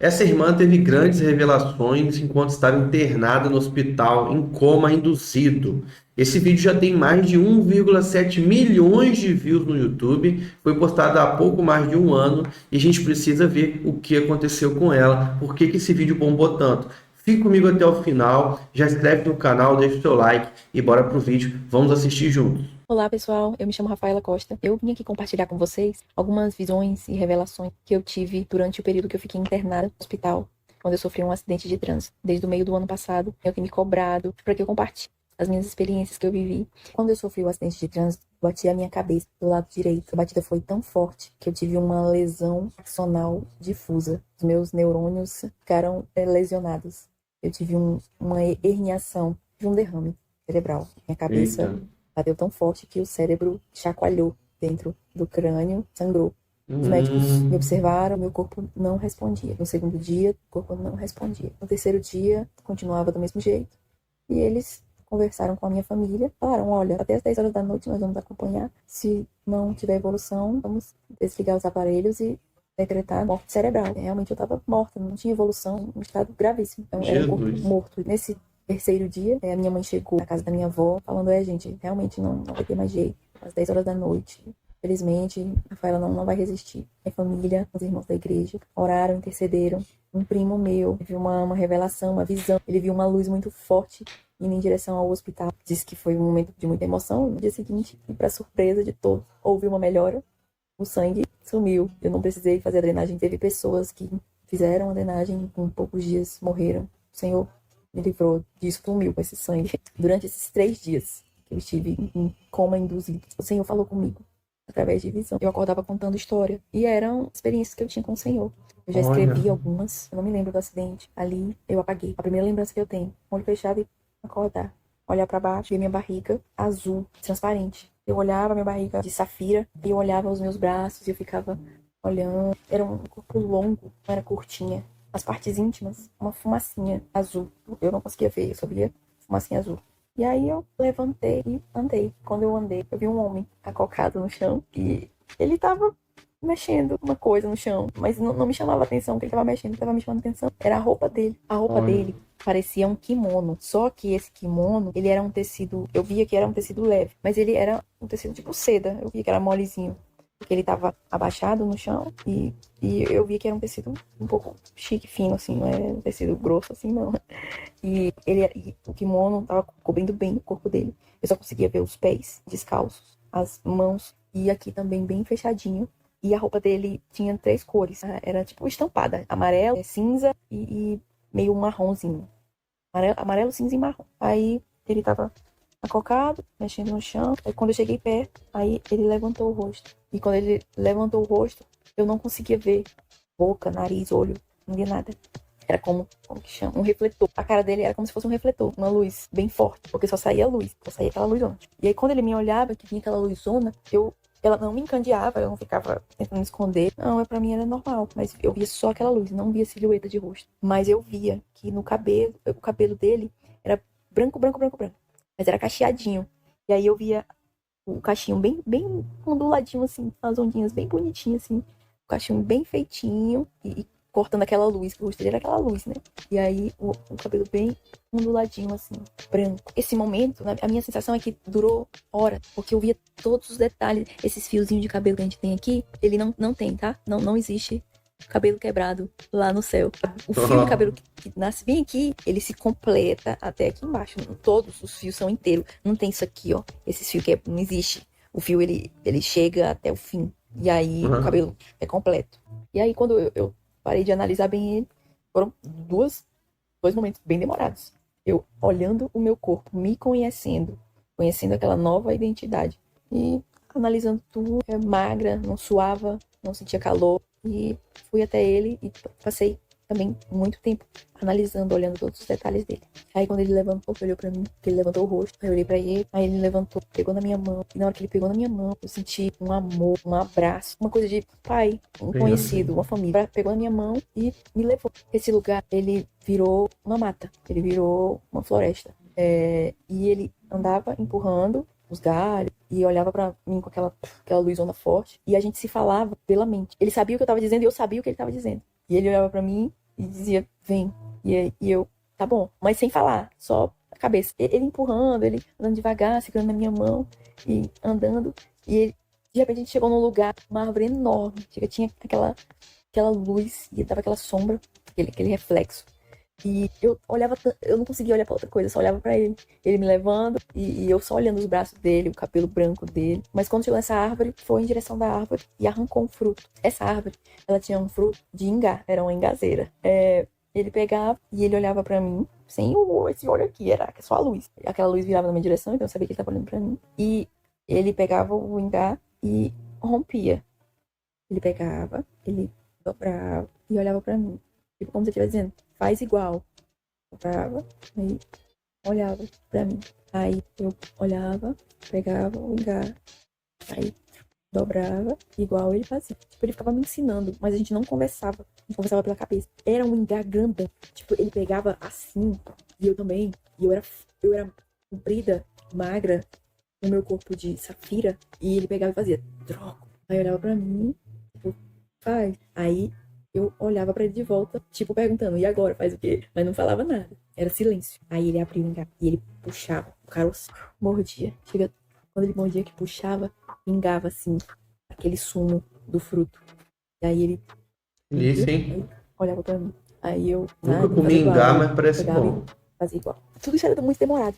Essa irmã teve grandes revelações enquanto estava internada no hospital em coma induzido. Esse vídeo já tem mais de 1,7 milhões de views no YouTube, foi postado há pouco mais de um ano e a gente precisa ver o que aconteceu com ela, por que que esse vídeo bombou tanto. Fique comigo até o final, já se inscreve no canal, deixa o seu like e bora pro vídeo, vamos assistir juntos. Olá pessoal, eu me chamo Rafaela Costa. Eu vim aqui compartilhar com vocês algumas visões e revelações que eu tive durante o período que eu fiquei internada no hospital, quando eu sofri um acidente de trânsito. Desde o meio do ano passado, eu tenho me cobrado para que eu compartilhe as minhas experiências que eu vivi. Quando eu sofri o acidente de trânsito, bati a minha cabeça do lado direito. A batida foi tão forte que eu tive uma lesão axonal difusa. Os meus neurônios ficaram lesionados. Eu tive uma herniação, tive um derrame cerebral. Minha Eita. cabeça bateu tão forte que o cérebro chacoalhou dentro do crânio, sangrou. Os médicos me observaram, meu corpo não respondia. No segundo dia, o corpo não respondia. No terceiro dia, continuava do mesmo jeito. E eles conversaram com a minha família, falaram, olha, até as 10 horas da noite nós vamos acompanhar. Se não tiver evolução, vamos desligar os aparelhos e decretar morte cerebral. Realmente eu estava morta, não tinha evolução, um estado gravíssimo. Então era um corpo Jesus. morto. Nesse terceiro dia, a minha mãe chegou na casa da minha avó, falando, gente, realmente não vai ter mais jeito. Às 10 horas da noite, felizmente, a Rafaela não vai resistir. Minha família, os irmãos da igreja, oraram, intercederam. Um primo meu viu uma revelação, uma visão. Ele viu uma luz muito forte indo em direção ao hospital. Disse que foi um momento de muita emoção. No dia seguinte, e para surpresa de todos, houve uma melhora. O sangue sumiu. Eu não precisei fazer a drenagem. Teve pessoas que fizeram a drenagem, com poucos dias morreram. O Senhor me livrou disso, sumiu com esse sangue. Durante esses 3 dias que eu estive em coma induzido, o Senhor falou comigo através de visão. Eu acordava contando história. E eram experiências que eu tinha com o Senhor. Eu já Olha. escrevi algumas. Eu não me lembro do acidente. Ali, eu apaguei. A primeira lembrança que eu tenho. Olho fechado e acordar. Olhar para baixo, ver minha barriga azul, transparente. Eu olhava minha barriga de safira e eu olhava os meus braços e eu ficava olhando. Era um corpo longo, não era curtinha. As partes íntimas, uma fumacinha azul. Eu não conseguia ver, eu só via fumacinha azul. E aí eu levantei e andei. Quando eu andei, eu vi um homem acocado no chão e ele tava mexendo uma coisa no chão, mas não me chamava atenção o que ele tava mexendo, tava me chamando atenção. Era a roupa dele. A roupa Olha. dele parecia um kimono, só que esse kimono, ele era um tecido, eu via que era um tecido leve, mas ele era um tecido tipo seda, eu via que era molezinho. Porque ele tava abaixado no chão e eu via que era um tecido um pouco chique, fino, assim, não é um tecido grosso, assim, não. E o kimono tava cobrindo bem o corpo dele. Eu só conseguia ver os pés descalços, as mãos, e aqui também bem fechadinho. E a roupa dele tinha 3 cores. Era tipo estampada: amarelo, cinza e meio marronzinho. Amarelo, cinza e marrom. Aí ele tava acocado, mexendo no chão. Aí quando eu cheguei perto, aí ele levantou o rosto. E quando ele levantou o rosto, eu não conseguia ver boca, nariz, olho, não via nada. Era como que chama? Um refletor. A cara dele era como se fosse um refletor, uma luz bem forte, porque só saía luz, só saía aquela luzona. E aí quando ele me olhava, que vinha aquela luzona, ela não me encandeava, eu não ficava tentando me esconder. Não, pra mim era normal, mas eu via só aquela luz, não via silhueta de rosto. Mas eu via que no cabelo, o cabelo dele era branco, branco, branco, branco, mas era cacheadinho. E aí eu via o cachinho bem onduladinho, assim, as ondinhas bem bonitinhas, assim. O cachinho bem feitinho e cortando aquela luz, que o rosto dele era aquela luz, né? E aí o cabelo bem onduladinho, assim, branco. Esse momento, a minha sensação é que durou horas, porque eu via todos os detalhes. Esses fiozinhos de cabelo que a gente tem aqui, ele não tem, tá? Não existe cabelo quebrado lá no céu. O fio de cabelo que nasce bem aqui, ele se completa até aqui embaixo. Todos os fios são inteiros. Não tem isso aqui, ó. Esses fios que não existe. O fio, ele chega até o fim. E aí o cabelo é completo. E aí quando eu parei de analisar bem ele, foram dois momentos bem demorados. Eu olhando o meu corpo, me conhecendo, conhecendo aquela nova identidade. E analisando tudo, magra, não suava, não sentia calor. E fui até ele e passei também muito tempo analisando, olhando todos os detalhes dele. Aí quando ele levantou, olhou pra mim, que ele levantou o rosto, aí eu olhei pra ele, aí ele levantou, pegou na minha mão, e na hora que ele pegou na minha mão, eu senti um amor, um abraço, uma coisa de pai, um conhecido, uma família. Pegou na minha mão e me levou. Esse lugar, ele virou uma mata, ele virou uma floresta. E ele andava empurrando os galhos e olhava pra mim com aquela luzona forte, e a gente se falava pela mente. Ele sabia o que eu tava dizendo e eu sabia o que ele tava dizendo. E ele olhava pra mim e dizia, vem. E eu, tá bom, mas sem falar, só a cabeça. Ele empurrando, ele andando devagar, segurando na minha mão e andando. E ele, de repente a gente chegou num lugar, uma árvore enorme. Tinha aquela luz e dava aquela sombra, aquele reflexo. E eu olhava, eu não conseguia olhar pra outra coisa, eu só olhava pra ele. Ele me levando e eu só olhando os braços dele, o cabelo branco dele. Mas quando chegou nessa árvore, foi em direção da árvore e arrancou um fruto. Essa árvore, ela tinha um fruto de ingá, era uma engazeira. Ele pegava e ele olhava pra mim, sem esse olho aqui, era só a luz. Aquela luz virava na minha direção, então eu sabia que ele tava olhando pra mim. E ele pegava o ingá e rompia. Ele pegava, ele dobrava e olhava pra mim. Tipo, como se ele estivesse dizendo, faz igual. Dobrava, aí olhava pra mim. Aí eu olhava, pegava o ingá, aí dobrava, igual ele fazia. Tipo, ele ficava me ensinando, mas a gente não conversava. A gente conversava pela cabeça. Era um ingá grandão. Tipo, ele pegava assim, e eu também. E eu era comprida, magra, no meu corpo de safira. E ele pegava e fazia, troco. Aí olhava pra mim, tipo, faz. Aí eu olhava pra ele de volta, tipo, perguntando, e agora? Faz o quê? Mas não falava nada. Era silêncio. Aí ele abriu o ingá e ele puxava. O caroço mordia. Quando ele mordia que puxava, pingava assim, aquele sumo do fruto. E aí ele Delícia, aí hein? olhava pra mim. Aí eu, Nunca vou comi fazer igual. ingá, Aí eu mas parece pegava e bom. fazia igual. Tudo isso era muito demorado.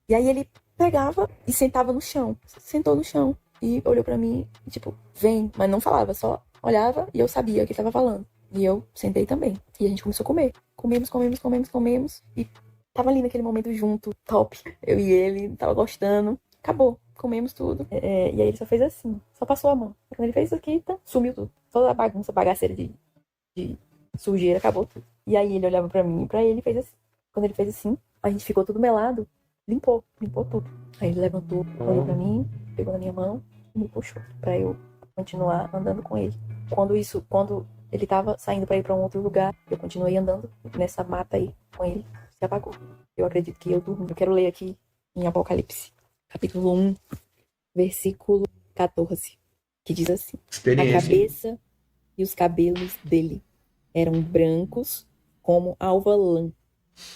E aí ele pegava e sentava no chão. Sentou no chão. E olhou pra mim, e, tipo, vem. Mas não falava, só olhava e eu sabia o que ele tava falando. E eu sentei também. E a gente começou a comer. Comemos. E tava ali naquele momento junto, top. Eu e ele, tava gostando. Acabou. Comemos tudo. E aí ele só fez assim. Só passou a mão. E quando ele fez isso aqui, tá, sumiu tudo. Toda a bagunça, bagaceira de sujeira, acabou tudo. E aí ele olhava pra mim e pra ele e fez assim. Quando ele fez assim, a gente ficou tudo melado. Limpou tudo. Aí ele levantou, olhou pra mim, pegou na minha mão e me puxou pra eu continuar andando com ele. Quando ele tava saindo pra ir pra um outro lugar, eu continuei andando nessa mata aí com ele. Se apagou. Eu acredito que eu dormi. Eu quero ler aqui em Apocalipse, capítulo 1, versículo 14, que diz assim: A Experiência, hein? cabeça e os cabelos dele eram brancos como alva lã,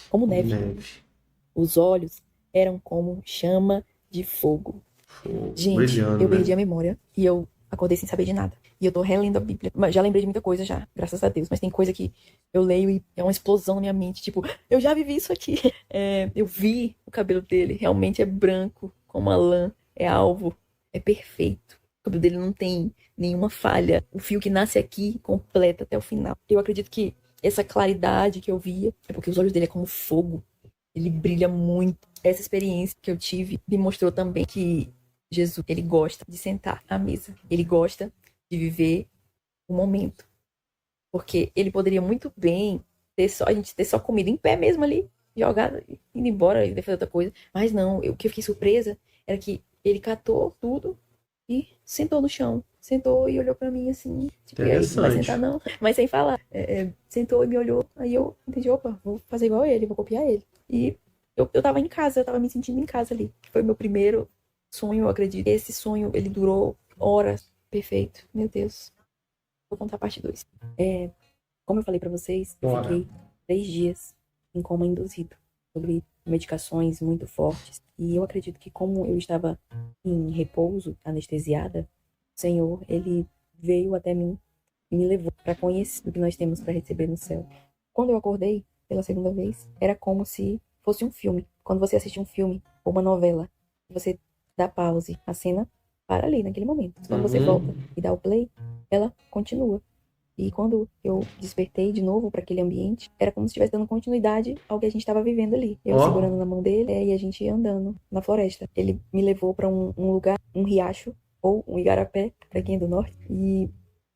como neve. Neve. Os olhos eram como chama de fogo. Fogo. Gente, Brilhando, eu perdi a né? memória e eu acordei sem saber de nada. E eu tô relendo a Bíblia. Mas já lembrei de muita coisa já, graças a Deus. Mas tem coisa que eu leio e é uma explosão na minha mente. Tipo, eu já vivi isso aqui. Eu vi o cabelo dele. Realmente é branco, como a lã. É alvo. É perfeito. O cabelo dele não tem nenhuma falha. O fio que nasce aqui completa até o final. Eu acredito que essa claridade que eu via é porque os olhos dele é como fogo. Ele brilha muito. Essa experiência que eu tive me mostrou também que Jesus, ele gosta de sentar à mesa. Ele gosta de viver o momento. Porque ele poderia muito bem a gente ter só comida em pé mesmo ali, jogada, indo embora e fazer outra coisa. Mas não, o que eu fiquei surpresa era que ele catou tudo e sentou no chão. Sentou e olhou pra mim assim, tipo, e aí, não vai sentar Interessante. não? Mas sem falar. Sentou e me olhou, aí eu entendi, opa, vou fazer igual ele, vou copiar ele. E eu tava em casa, eu tava me sentindo em casa ali. Que foi o meu primeiro sonho, eu acredito. Esse sonho, ele durou horas. Perfeito. Meu Deus. Vou contar a parte 2. Como eu falei pra vocês, eu Bora. fiquei 3 dias em coma induzido. Sobre medicações muito fortes. E eu acredito que como eu estava em repouso, anestesiada, o Senhor, ele veio até mim e me levou para conhecer o que nós temos para receber no céu. Quando eu acordei pela segunda vez, era como se fosse um filme. Quando você assiste um filme ou uma novela, você dá pause, a cena para ali naquele momento. Quando você volta e dá o play, ela continua. E quando eu despertei de novo para aquele ambiente, era como se estivesse dando continuidade ao que a gente estava vivendo ali. Eu Ó, segurando na mão dele e a gente andando na floresta. Ele me levou para um lugar, um riacho ou um igarapé, para quem é do norte. E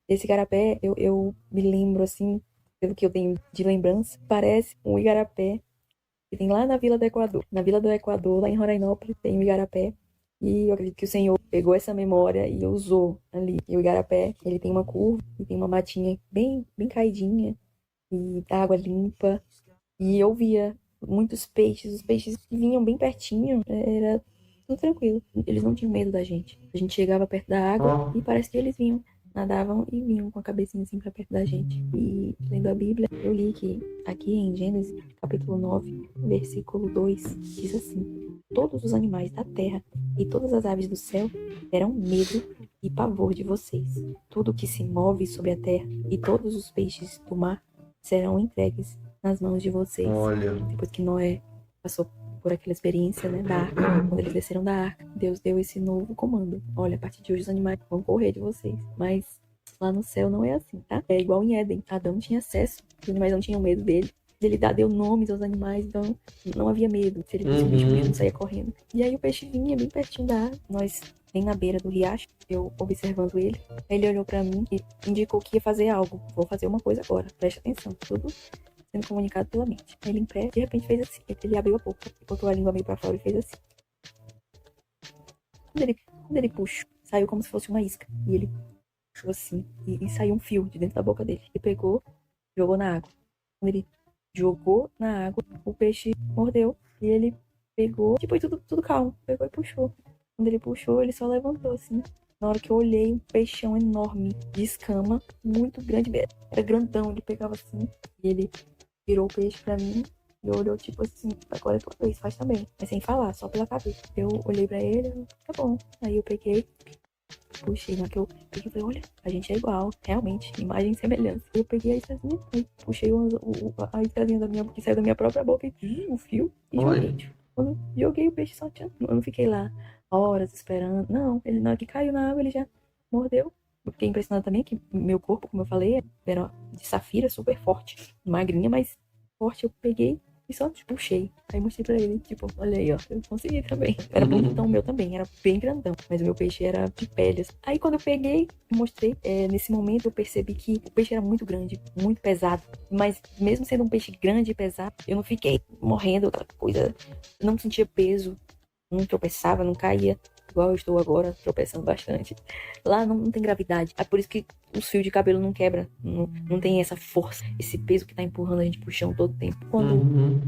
esse igarapé, eu me lembro assim, pelo que eu tenho de lembrança, parece um igarapé que tem lá na Vila do Equador. Na Vila do Equador, lá em Rorainópolis, tem o igarapé. E eu acredito que o Senhor pegou essa memória e usou ali. E o igarapé, ele tem uma curva e tem uma matinha bem, bem caidinha e água limpa. E eu via muitos peixes, os peixes que vinham bem pertinho, era tudo tranquilo. Eles não tinham medo da gente. A gente chegava perto da água ó. e parece que eles vinham nadavam e vinham com a cabecinha assim pra perto da gente. E lendo a Bíblia, eu li que aqui em Gênesis, capítulo 9, versículo 2, diz assim: todos os animais da terra e todas as aves do céu terão medo e pavor de vocês. Tudo que se move sobre a terra e todos os peixes do mar serão entregues nas mãos de vocês. Olha, Depois que Noé passou por aquela experiência, né, da arca, quando eles desceram da arca, Deus deu esse novo comando. Olha, a partir de hoje os animais vão correr de vocês. Mas lá no céu não é assim, tá? É igual em Éden. Adão tinha acesso, os animais não tinham medo dele. Ele deu nomes aos animais, então não havia medo. Se ele visse um bicho, o bicho não saía correndo. E aí o peixe vinha bem pertinho da água. Nós, bem na beira do riacho, eu observando ele. Aí ele olhou pra mim e indicou que ia fazer algo. Vou fazer uma coisa agora, preste atenção. Tudo sendo comunicado pela mente. Aí ele em pé, de repente fez assim. Ele abriu a boca, botou a língua meio pra fora e fez assim. Quando ele puxou, saiu como se fosse uma isca. E ele puxou assim, e saiu um fio de dentro da boca dele. Ele pegou, jogou na água. Quando ele jogou na água, o peixe mordeu. E ele pegou, tipo, tudo calmo. Pegou e puxou. Quando ele puxou, ele só levantou assim. Na hora que eu olhei, um peixão enorme, de escama, muito grande. Era grandão, ele pegava assim. E ele virou o peixe pra mim e olhou tipo assim, agora é tua vez, faz também. Mas sem falar, só pela cabeça. Eu olhei pra ele, tá bom. Aí eu peguei, puxei, na que eu peguei e falei, olha, a gente é igual, realmente, imagem e semelhança. Eu peguei a iscazinha, aí puxei a iscazinha que saiu da minha própria boca e o fio e joguei. Tipo, quando joguei o peixe só tinha. Eu não fiquei lá horas esperando. Não, ele na hora que caiu na água, ele já mordeu. Eu fiquei impressionada também que meu corpo, como eu falei, era de safira, super forte. Magrinha, mas forte. Eu peguei e só puxei. Aí mostrei pra ele, tipo, olha aí, ó, eu consegui também. Era bonitão o meu também, era bem grandão. Mas o meu peixe era de peles. Aí quando eu peguei e mostrei, nesse momento eu percebi que o peixe era muito grande, muito pesado. Mas mesmo sendo um peixe grande e pesado, eu não fiquei morrendo, aquela coisa. Eu não sentia peso, não tropeçava, não caía. Igual eu estou agora, tropeçando bastante. Lá não tem gravidade. É por isso que os fios de cabelo não quebram. Não tem essa força, esse peso que tá empurrando a gente pro chão todo o tempo. Quando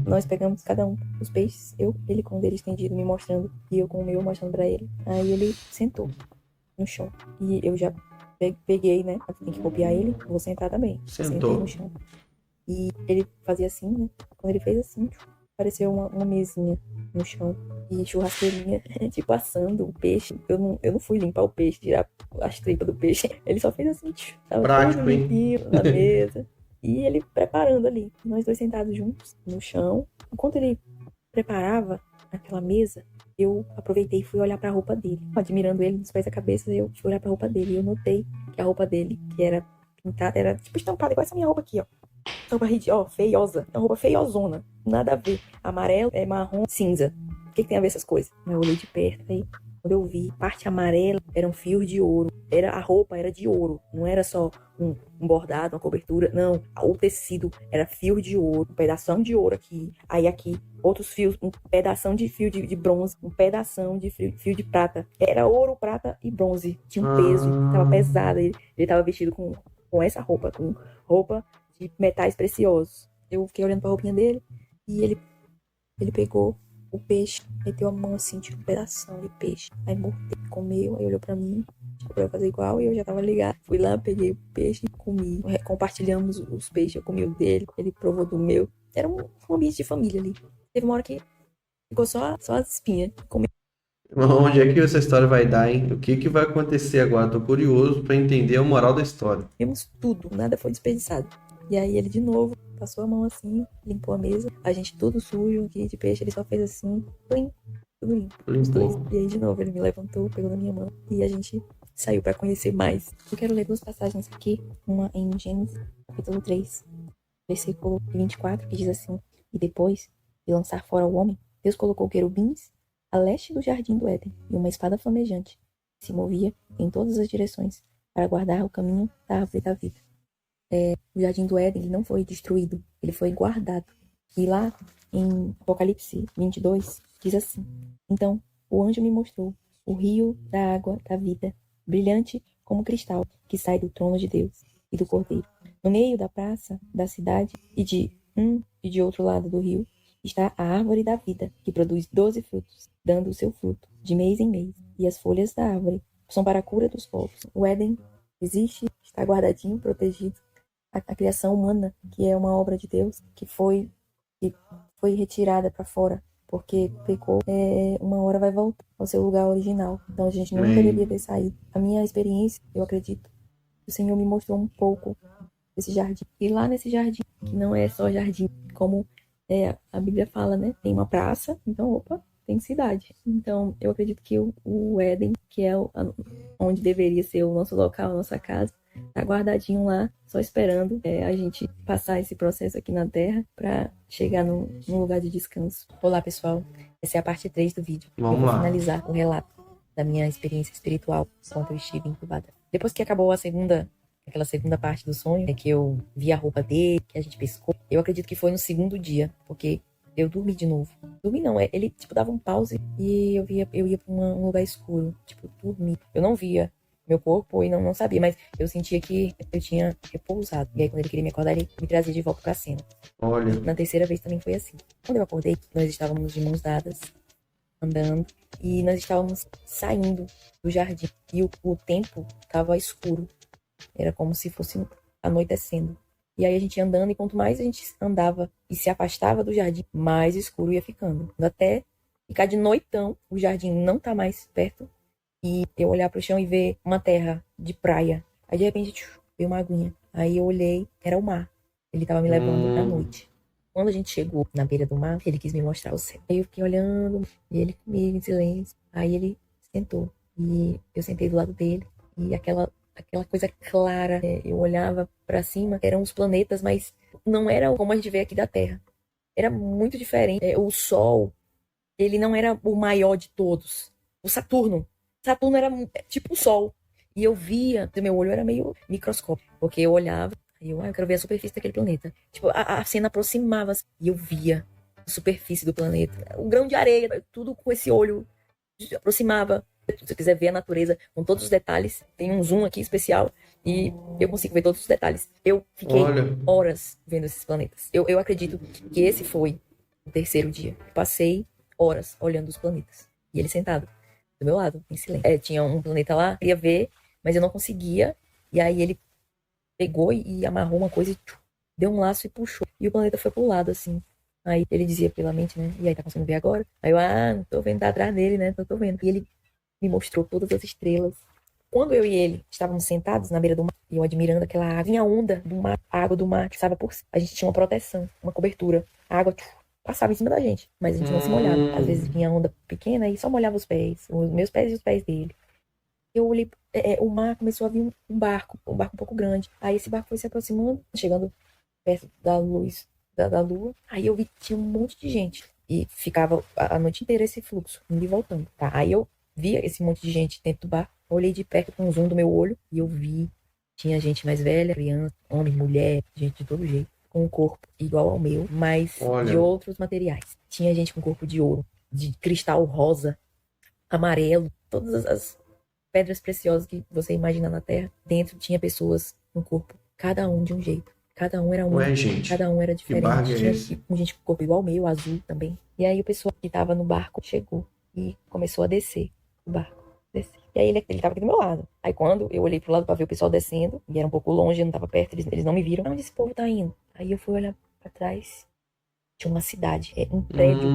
nós pegamos cada um os peixes, ele com o dele estendido me mostrando, e eu com o meu mostrando pra ele. Aí ele sentou no chão. E eu já peguei, né? Tem que copiar ele, vou sentar também. Sentou. Sentei no chão. E ele fazia assim, né? Quando ele fez assim, apareceu uma mesinha no chão e churrasqueirinha, tipo, assando o peixe. Eu não fui limpar o peixe, tirar as tripas do peixe. Ele só fez assim, tava prático, tudo limpinho na mesa. E ele preparando ali, nós dois sentados juntos no chão. Enquanto ele preparava aquela mesa, eu aproveitei e fui olhar pra roupa dele. Admirando ele dos pés à cabeça, eu fui olhar pra roupa dele. E eu notei que a roupa dele, que era pintada, era tipo estampada, igual essa minha roupa aqui, ó. Roupa feiosa. Uma roupa feiozona. Nada a ver. Amarelo, marrom, cinza. O que tem a ver essas coisas? Eu olhei de perto, aí quando eu vi, parte amarela eram fios de ouro. A roupa era de ouro. Não era só um bordado, uma cobertura. Não. O tecido era fio de ouro. Um pedação de ouro aqui. Aí aqui, outros fios. Um pedação de fio de bronze. Um pedação de fio de prata. Era ouro, prata e bronze. Tinha um peso. Tava pesado. Ele tava vestido com essa roupa. Com roupa de metais preciosos. Eu fiquei olhando pra roupinha dele e ele pegou o peixe, meteu a mão assim, tirou um pedação de peixe, aí mordeu, comeu, aí olhou pra mim, tipo, pra eu fazer igual, e eu já tava ligado. Fui lá, peguei o peixe e comi. Compartilhamos os peixes, eu comi o dele, ele provou do meu. Era um ambiente de família ali. Teve uma hora que ficou só as espinhas. Onde é que essa história vai dar, hein? O que vai acontecer agora? Tô curioso pra entender a moral da história. Comemos tudo, nada foi desperdiçado. E aí ele de novo passou a mão assim, limpou a mesa. A gente tudo sujo aqui de peixe, ele só fez assim, plim, tudo limpo. Os dois. E aí de novo ele me levantou, pegou na minha mão e a gente saiu para conhecer mais. Eu quero ler duas passagens aqui, uma em Gênesis, capítulo 3, versículo 24, que diz assim: e depois de lançar fora o homem, Deus colocou querubins a leste do jardim do Éden e uma espada flamejante que se movia em todas as direções para guardar o caminho da árvore da vida. O jardim do Éden, ele não foi destruído, ele foi guardado. E lá em Apocalipse 22 diz assim: então o anjo me mostrou o rio da água da vida, brilhante como cristal, que sai do trono de Deus e do Cordeiro. No meio da praça da cidade e de um e de outro lado do rio está a árvore da vida, que produz 12 frutos, dando o seu fruto de mês em mês, e as folhas da árvore são para a cura dos povos. O Éden existe, está guardadinho, protegido. A criação humana, que é uma obra de Deus, que foi retirada para fora, porque pecou, uma hora vai voltar ao seu lugar original. Então a gente nunca Amém. deveria ter saído. A minha experiência, eu acredito, o Senhor me mostrou um pouco desse jardim. E lá nesse jardim, que não é só jardim, como a Bíblia fala, né? Tem uma praça, então, opa, tem cidade. Então, eu acredito que o Éden, que é onde deveria ser o nosso local, a nossa casa, tá guardadinho lá, só esperando a gente passar esse processo aqui na Terra para chegar num lugar de descanso. Olá, pessoal. Essa é a parte 3 do vídeo. Vamos eu vou lá. finalizar o relato da minha experiência espiritual enquanto eu estive incubada. Depois que acabou aquela segunda parte do sonho, que eu vi a roupa dele, que a gente pescou, eu acredito que foi no segundo dia, porque eu dormi de novo. Dormi não, ele tipo dava um pause e eu ia pra um lugar escuro, tipo, dormi. Eu não via meu corpo e não sabia, mas eu sentia que eu tinha repousado. E aí quando ele queria me acordar, ele me trazia de volta pra cena. Olha. Na terceira vez também foi assim. Quando eu acordei, nós estávamos de mãos dadas, andando, e nós estávamos saindo do jardim. E o tempo estava escuro. Era como se fosse anoitecendo. E aí a gente ia andando, e quanto mais a gente andava e se afastava do jardim, mais escuro ia ficando. Até ficar de noitão, o jardim não tá mais perto, e eu olhar pro chão e ver uma terra de praia. Aí de repente veio uma aguinha. Aí eu olhei, era o mar. Ele tava me levando pra noite. Quando a gente chegou na beira do mar, ele quis me mostrar o céu. Aí eu fiquei olhando, e ele comigo em silêncio. Aí ele sentou, e eu sentei do lado dele, e aquela coisa clara, eu olhava pra cima, eram os planetas, mas não era como a gente vê aqui da Terra. Era muito diferente. O Sol, ele não era o maior de todos. O Saturno era tipo o Sol. E eu via, meu olho era meio microscópico, porque eu olhava, e eu quero ver a superfície daquele planeta. Tipo, a cena aproximava, e eu via a superfície do planeta. O grão de areia, tudo com esse olho, aproximava. Se você quiser ver a natureza com todos os detalhes, tem um zoom aqui especial e eu consigo ver todos os detalhes. Eu fiquei horas vendo esses planetas. Eu acredito que esse foi o terceiro dia. Passei horas olhando os planetas. E ele sentado do meu lado, em silêncio. Tinha um planeta lá, eu ia ver, mas eu não conseguia. E aí ele pegou e amarrou uma coisa e deu um laço e puxou. E o planeta foi pro lado, assim. Aí ele dizia pela mente, né? E aí, tá conseguindo ver agora? Aí eu, não tô vendo, tá atrás dele, né? Tô vendo. E ele me mostrou todas as estrelas. Quando eu e ele estávamos sentados na beira do mar, e eu admirando aquela água, vinha a onda do mar, a água do mar que estava por cima. A gente tinha uma proteção, uma cobertura. A água passava em cima da gente, mas a gente não se molhava. Às vezes vinha onda pequena e só molhava os pés, os meus pés e os pés dele. Eu olhei, o mar começou a vir um barco um pouco grande. Aí esse barco foi se aproximando, chegando perto da luz da lua. Aí eu vi que tinha um monte de gente. E ficava a noite inteira esse fluxo, indo e voltando. Tá? Aí eu via esse monte de gente dentro do bar, olhei de perto com um zoom do meu olho e eu vi, tinha gente mais velha, criança, homem, mulher, gente de todo jeito, com um corpo igual ao meu, mas de outros materiais. Tinha gente com corpo de ouro, de cristal rosa, amarelo, todas as pedras preciosas que você imagina na Terra. Dentro tinha pessoas no corpo, cada um de um jeito. Cada um era único, cada um era diferente. Tinha gente com corpo igual ao meu, azul também. E aí o pessoal que tava no barco chegou e começou a descer o barco. E aí ele tava aqui do meu lado. Aí quando eu olhei pro lado pra ver o pessoal descendo, e era um pouco longe, eu não tava perto, eles não me viram. Onde esse povo tá indo? Aí eu fui olhar pra trás, tinha uma cidade, um prédio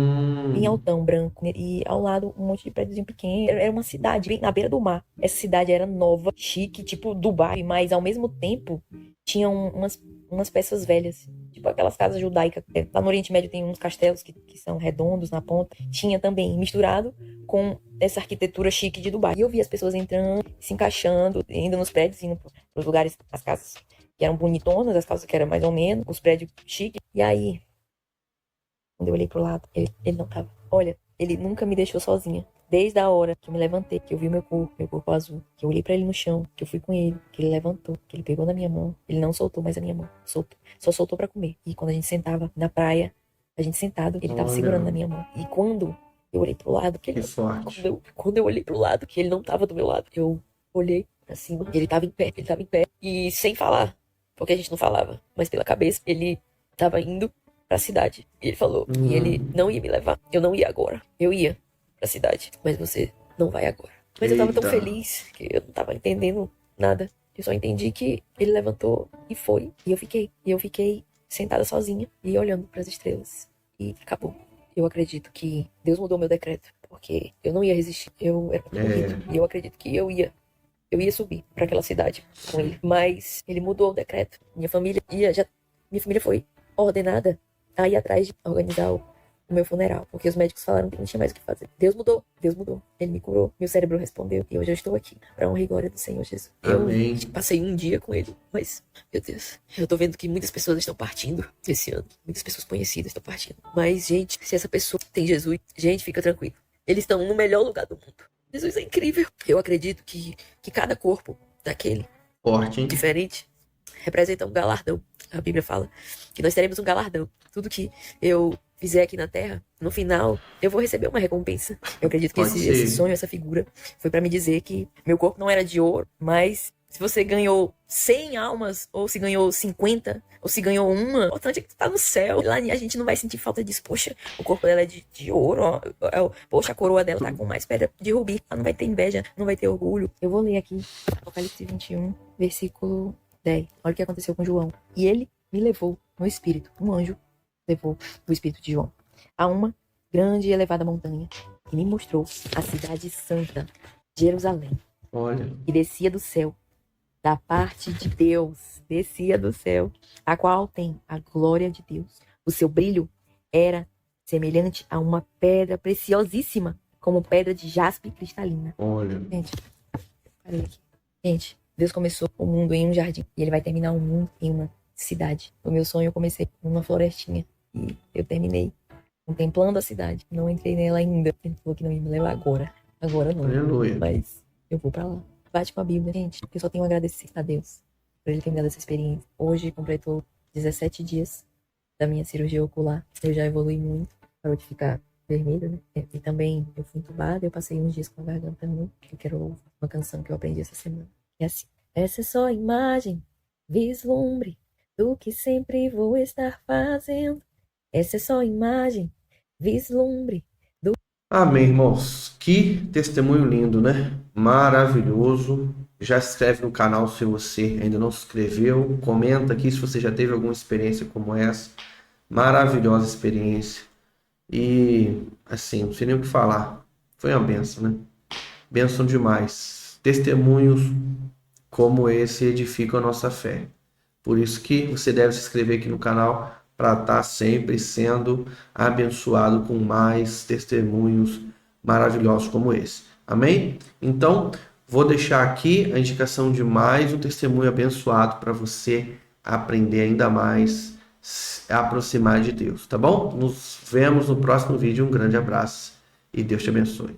bem altão, branco, e ao lado um monte de prédiozinho pequeno. Era uma cidade bem na beira do mar. Essa cidade era nova, chique, tipo Dubai, mas ao mesmo tempo tinha umas peças velhas, tipo aquelas casas judaicas. Lá no Oriente Médio tem uns castelos que são redondos na ponta. Tinha também misturado com essa arquitetura chique de Dubai. E eu vi as pessoas entrando, se encaixando, indo nos prédios, indo pros lugares, as casas que eram bonitonas, as casas que eram mais ou menos, os prédios chiques. E aí, quando eu olhei pro lado, ele não tava. Olha, ele nunca me deixou sozinha. Desde a hora que eu me levantei, que eu vi meu corpo azul, que eu olhei pra ele no chão, que eu fui com ele, que ele levantou, que ele pegou na minha mão. Ele não soltou mais a minha mão. Só soltou pra comer. E quando a gente sentava na praia, a gente sentado, ele tava segurando na minha mão. E quando eu olhei pro lado, quando eu olhei pro lado, que ele não tava do meu lado, eu olhei pra cima, ele tava em pé. E sem falar, porque a gente não falava, mas pela cabeça, ele tava indo pra cidade. E ele falou, e ele não ia me levar. Eu não ia agora. Eu ia pra cidade, mas você não vai agora. Mas eu tava tão feliz que eu não tava entendendo nada. Eu só entendi que ele levantou e foi. E eu fiquei sentada sozinha e olhando para as estrelas. E acabou. Eu acredito que Deus mudou meu decreto, porque eu não ia resistir. Eu era corrido. E eu acredito que eu ia subir para aquela cidade com ele. Mas ele mudou o decreto. Minha família foi ordenada a ir atrás de organizar o meu funeral, porque os médicos falaram que não tinha mais o que fazer. Deus mudou. Ele me curou, meu cérebro respondeu, e hoje eu estou aqui, pra honra e glória do Senhor Jesus. Amém. Eu passei um dia com ele, mas, meu Deus, eu tô vendo que muitas pessoas estão partindo esse ano, muitas pessoas conhecidas estão partindo. Mas, gente, se essa pessoa tem Jesus, gente, fica tranquilo. Eles estão no melhor lugar do mundo. Jesus é incrível. Eu acredito que cada corpo daquele Forte, hein? diferente representa um galardão. A Bíblia fala que nós teremos um galardão. Tudo que eu fizer aqui na Terra, no final, eu vou receber uma recompensa. Eu acredito que esse sonho, essa figura, foi pra me dizer que meu corpo não era de ouro, mas se você ganhou 100 almas, ou se ganhou 50, ou se ganhou uma, o importante é que tu tá no céu. Lá a gente não vai sentir falta disso. Poxa, o corpo dela é de ouro, ó. Poxa, a coroa dela tá com mais pedra de rubi. Ela não vai ter inveja, não vai ter orgulho. Eu vou ler aqui, Apocalipse 21, versículo 10. Olha o que aconteceu com João. E ele me levou no espírito, um anjo levou o espírito de João a uma grande e elevada montanha e me mostrou a cidade santa, Jerusalém. Olha. E descia do céu, da parte de Deus, descia do céu, a qual tem a glória de Deus. O seu brilho era semelhante a uma pedra preciosíssima, como pedra de jaspe cristalina. Olha. Gente, parei aqui. Gente, Deus começou o mundo em um jardim e ele vai terminar o mundo em uma cidade. O meu sonho eu comecei numa florestinha e eu terminei contemplando a cidade. Não entrei nela ainda. Ele falou que não ia me levar agora. Agora não. Aleluia. Mas eu vou pra lá. Bate com a Bíblia, gente. Eu só tenho a agradecer a Deus por ele ter me dado essa experiência. Hoje completou 17 dias da minha cirurgia ocular. Eu já evolui muito. Parou de ficar vermelho, né? E também eu fui entubada. Eu passei uns dias com a garganta ruim. Eu quero ouvir uma canção que eu aprendi essa semana. É assim. Essa é só a imagem, vislumbre do que sempre vou estar fazendo. Essa é só a imagem, vislumbre do... Amém, irmãos. Que testemunho lindo, né? Maravilhoso. Já se inscreve no canal se você ainda não se inscreveu. Comenta aqui se você já teve alguma experiência como essa. Maravilhosa experiência. E, assim, não sei nem o que falar. Foi uma bênção, né? Bênção demais. Testemunhos como esse edificam a nossa fé. Por isso que você deve se inscrever aqui no canal para estar sempre sendo abençoado com mais testemunhos maravilhosos como esse. Amém? Então, vou deixar aqui a indicação de mais um testemunho abençoado para você aprender ainda mais, se aproximar de Deus, tá bom? Nos vemos no próximo vídeo. Um grande abraço e Deus te abençoe.